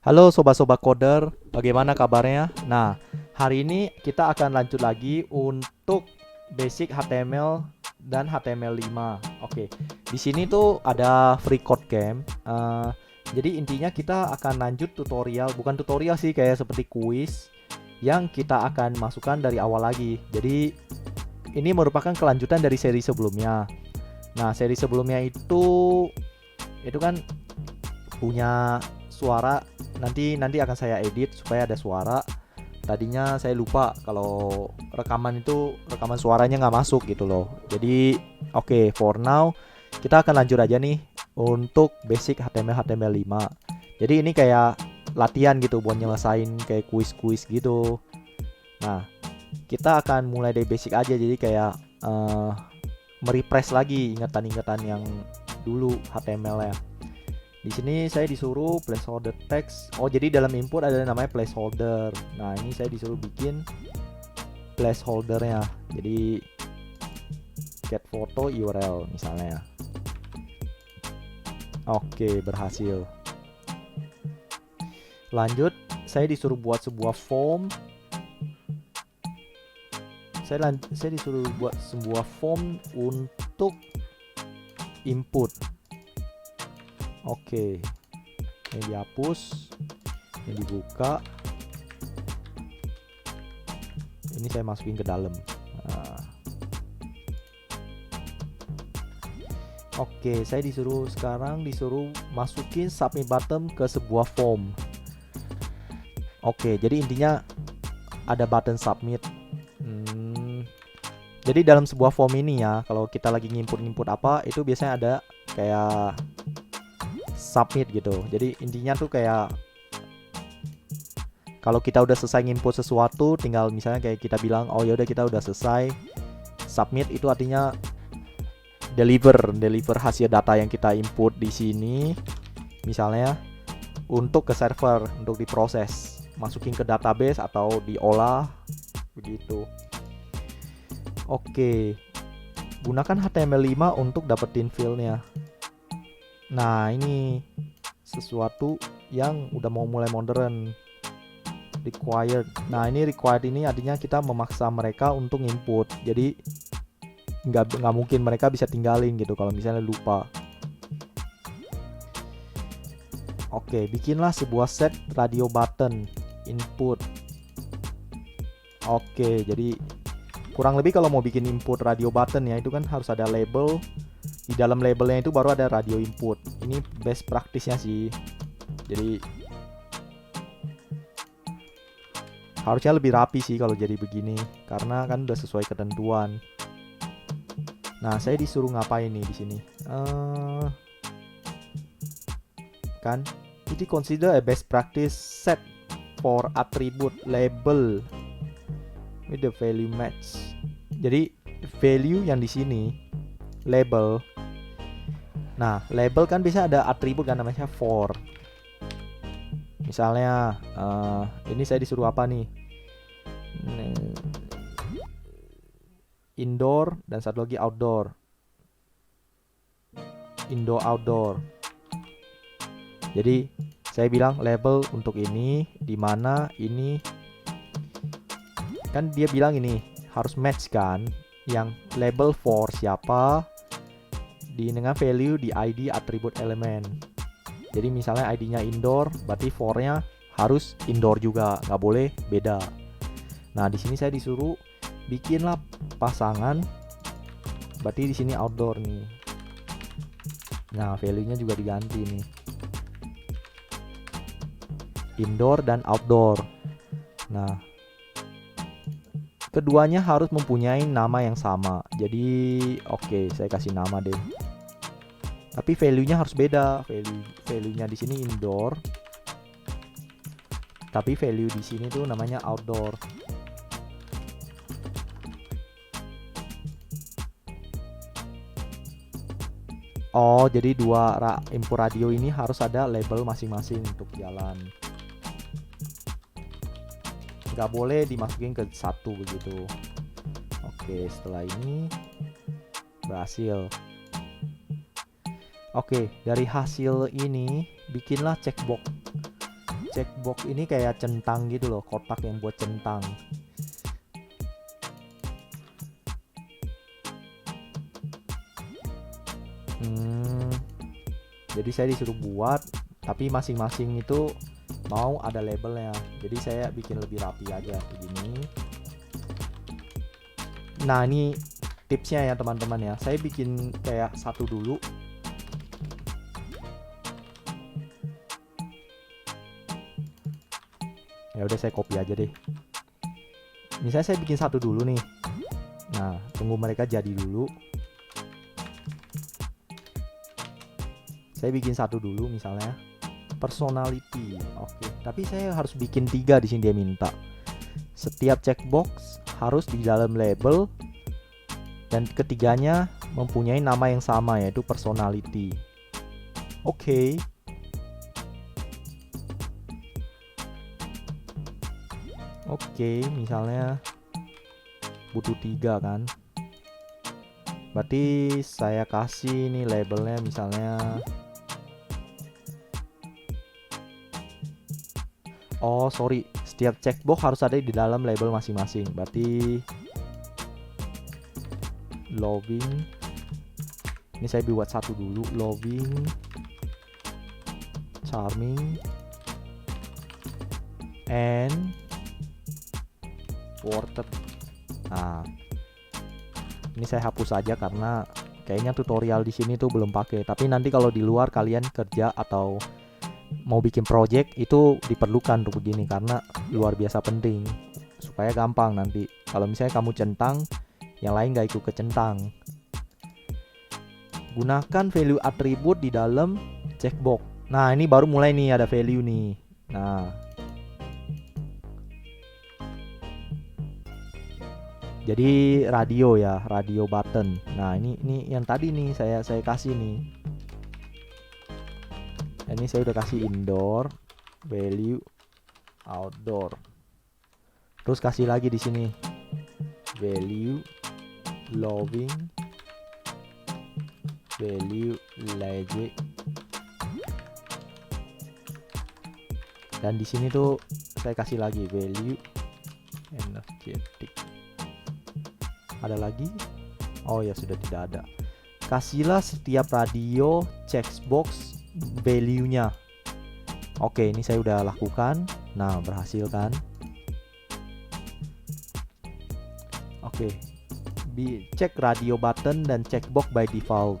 Halo sobat-sobat coder, bagaimana kabarnya? Nah, hari ini kita akan lanjut lagi untuk basic HTML dan HTML5. Oke, di sini tuh ada free code game. Jadi intinya kita akan lanjut tutorial, bukan tutorial sih, kayak seperti kuis yang kita akan masukkan dari awal lagi. Jadi ini merupakan kelanjutan dari seri sebelumnya. Nah, seri sebelumnya itu kan punya suara. Nanti akan saya edit supaya ada suara. Tadinya saya lupa kalau rekaman suaranya nggak masuk gitu loh. Jadi oke, for now kita akan lanjut aja nih untuk basic HTML 5. Jadi ini kayak latihan gitu buat nyelesain kayak kuis-kuis gitu. Nah, kita akan mulai dari basic aja, jadi kayak merefresh lagi ingatan-ingatan yang dulu HTML ya. Di sini saya disuruh placeholder text. Oh, jadi dalam input ada namanya placeholder. Nah, ini saya disuruh bikin placeholdernya. Jadi get photo URL misalnya. Oke, berhasil. Lanjut, saya disuruh buat sebuah form. Saya disuruh buat sebuah form untuk input. Oke, ini dihapus, ini dibuka, ini saya masukin ke dalam. Nah. Oke, saya sekarang disuruh masukin submit button ke sebuah form. Oke, jadi intinya ada button submit. Jadi dalam sebuah form ini ya, kalau kita lagi nginput apa, itu biasanya ada kayak submit gitu. Jadi intinya tuh kayak kalau kita udah selesai nginput sesuatu, tinggal misalnya kayak kita bilang, oh ya udah kita udah selesai. Submit itu artinya deliver hasil data yang kita input di sini, misalnya untuk ke server untuk diproses, masukin ke database atau diolah begitu. Oke, gunakan HTML5 untuk dapetin file-nya. Nah, ini sesuatu yang udah mau mulai modern. Required. Nah, ini required ini artinya kita memaksa mereka untuk input. Jadi nggak mungkin mereka bisa tinggalin gitu kalau misalnya lupa. Oke, bikinlah sebuah set radio button input. Oke, jadi kurang lebih kalau mau bikin input radio button ya, itu kan harus ada label. Di dalam labelnya itu baru ada radio input. Ini best practice-nya sih. Jadi harusnya lebih rapi sih kalau jadi begini, karena kan udah sesuai ketentuan. Nah, saya disuruh ngapain nih di sini? Kan itu consider a best practice set for attribute label with the value match. Jadi value yang di sini label. Nah, label kan bisa ada atribut kan namanya for. Misalnya ini saya disuruh apa nih? Indoor dan satu lagi outdoor. Indoor outdoor. Jadi saya bilang label untuk ini, di mana ini kan dia bilang ini harus match kan, yang label for siapa dengan value di ID atribut elemen. Jadi misalnya ID-nya indoor, berarti for-nya harus indoor juga, nggak boleh beda. Nah, di sini saya disuruh bikinlah pasangan, berarti di sini outdoor nih. Nah, value-nya juga diganti nih, indoor dan outdoor. Nah, keduanya harus mempunyai nama yang sama. Jadi oke, saya kasih nama deh. Tapi value-nya harus beda. Value-nya di sini indoor. Tapi value di sini tuh namanya outdoor. Oh, jadi dua input radio ini harus ada label masing-masing untuk jalan. Nggak boleh dimasukin ke satu begitu. Oke, setelah ini berhasil. Oke, dari hasil ini bikinlah checkbox. checkbox ini kayak centang gitu loh, kotak yang buat centang. Jadi saya disuruh buat, tapi masing-masing itu mau ada labelnya. Jadi saya bikin lebih rapi aja begini. Nah ini tipsnya ya teman-teman ya. Saya bikin kayak satu dulu. Ya udah saya copy aja deh. Misalnya saya bikin satu dulu nih. Nah tunggu mereka jadi dulu. Saya bikin satu dulu misalnya personality. Oke, tapi saya harus bikin 3 di sini dia minta. Setiap checkbox harus di dalam label dan ketiganya mempunyai nama yang sama yaitu personality. Oke. Oke, misalnya butuh 3 kan. Berarti saya kasih nih labelnya misalnya. Oh sorry, setiap checkbox harus ada di dalam label masing-masing. Berarti loving. Ini saya buat satu dulu, loving, charming, and worth. Nah, ini saya hapus aja karena kayaknya tutorial di sini tuh belum pakai. Tapi nanti kalau di luar kalian kerja atau mau bikin project itu diperlukan untuk begini karena luar biasa penting supaya gampang nanti. Kalau misalnya kamu centang, yang lain nggak ikut kecentang. Gunakan value atribut di dalam checkbox. Nah ini baru mulai nih ada value nih. Nah jadi radio ya, radio button. Nah ini yang tadi nih saya kasih nih. Ini saya udah kasih indoor, value, outdoor. Terus kasih lagi di sini value, loving, value, legend. Dan di sini tuh saya kasih lagi value, energetic. Ada lagi? Oh ya sudah tidak ada. Kasihlah setiap radio checkbox value-nya. Oke, ini saya udah lakukan. Nah, berhasil kan? Oke. Cek radio button dan checkbox by default.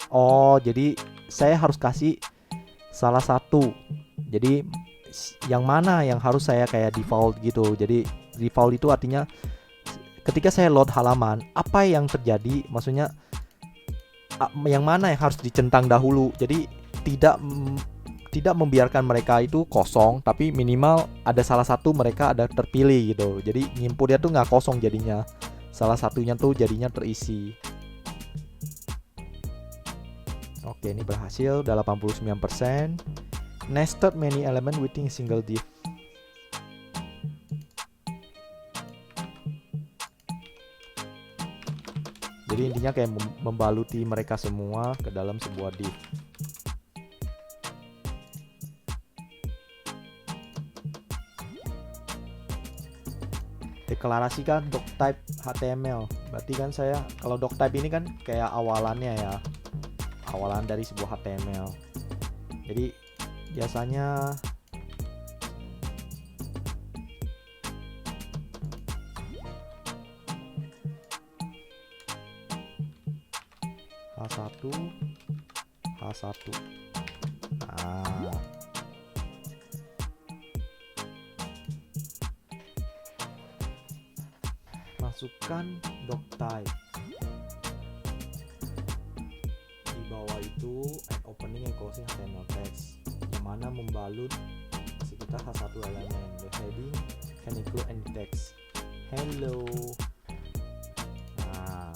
Oh, jadi saya harus kasih salah satu. Jadi yang mana yang harus saya kayak default gitu. Jadi default itu artinya ketika saya load halaman, apa yang terjadi? Maksudnya yang mana yang harus dicentang dahulu. Jadi tidak membiarkan mereka itu kosong, tapi minimal ada salah satu mereka ada terpilih gitu. Jadi inputnya tuh nggak kosong jadinya, salah satunya tuh jadinya terisi. Oke, ini berhasil udah 89%. Nested many element within single div. Jadi intinya kayak membaluti mereka semua ke dalam sebuah div. Deklarasikan doctype HTML. Berarti kan saya kalau doctype ini kan kayak awalannya ya, awalan dari sebuah HTML. Jadi biasanya H1 H1. Nah, masukkan doctype. Di bawah itu add opening and closing HTML text, yang mana membalut sekitar H1 elemen. The heading can include any text. Hello. Nah,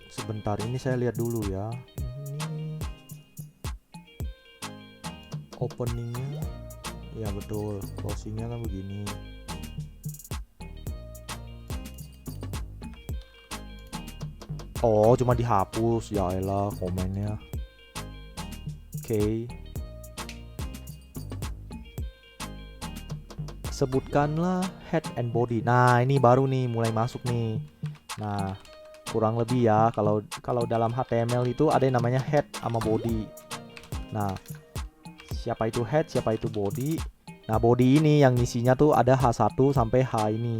sebentar ini saya lihat dulu ya. Ini openingnya Ya betul, closingnya kan begini. Oh, cuma dihapus. Ya elah komennya. Oke. Sebutkanlah head and body. Nah, ini baru nih mulai masuk nih. Nah, kurang lebih ya kalau kalau dalam HTML itu ada yang namanya head sama body. Nah, siapa itu head, siapa itu body. Nah, body ini yang isinya tuh ada H1 sampai H ini.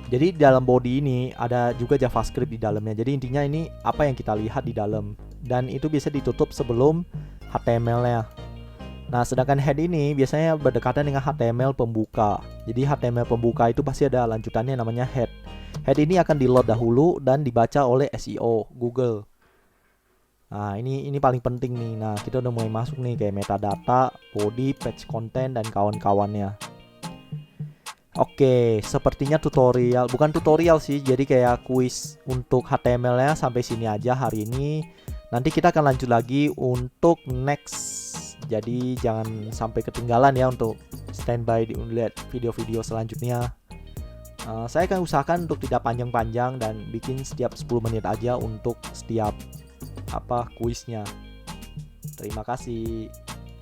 Jadi dalam body ini ada juga JavaScript di dalamnya. Jadi intinya ini apa yang kita lihat di dalam, dan itu bisa ditutup sebelum HTML-nya. Nah, sedangkan head ini biasanya berdekatan dengan HTML pembuka. Jadi HTML pembuka itu pasti ada lanjutannya namanya head. Head ini akan di-load dahulu dan dibaca oleh SEO Google. Nah, ini paling penting nih. Nah, kita udah mulai masuk nih kayak metadata, body, page content, dan kawan-kawannya. Oke, sepertinya tutorial, bukan tutorial sih, jadi kayak kuis untuk HTML-nya sampai sini aja hari ini. Nanti kita akan lanjut lagi untuk next. Jadi jangan sampai ketinggalan ya untuk standby di lihat video-video selanjutnya. Saya akan usahakan untuk tidak panjang-panjang dan bikin setiap 10 menit aja untuk setiap kuisnya. Terima kasih.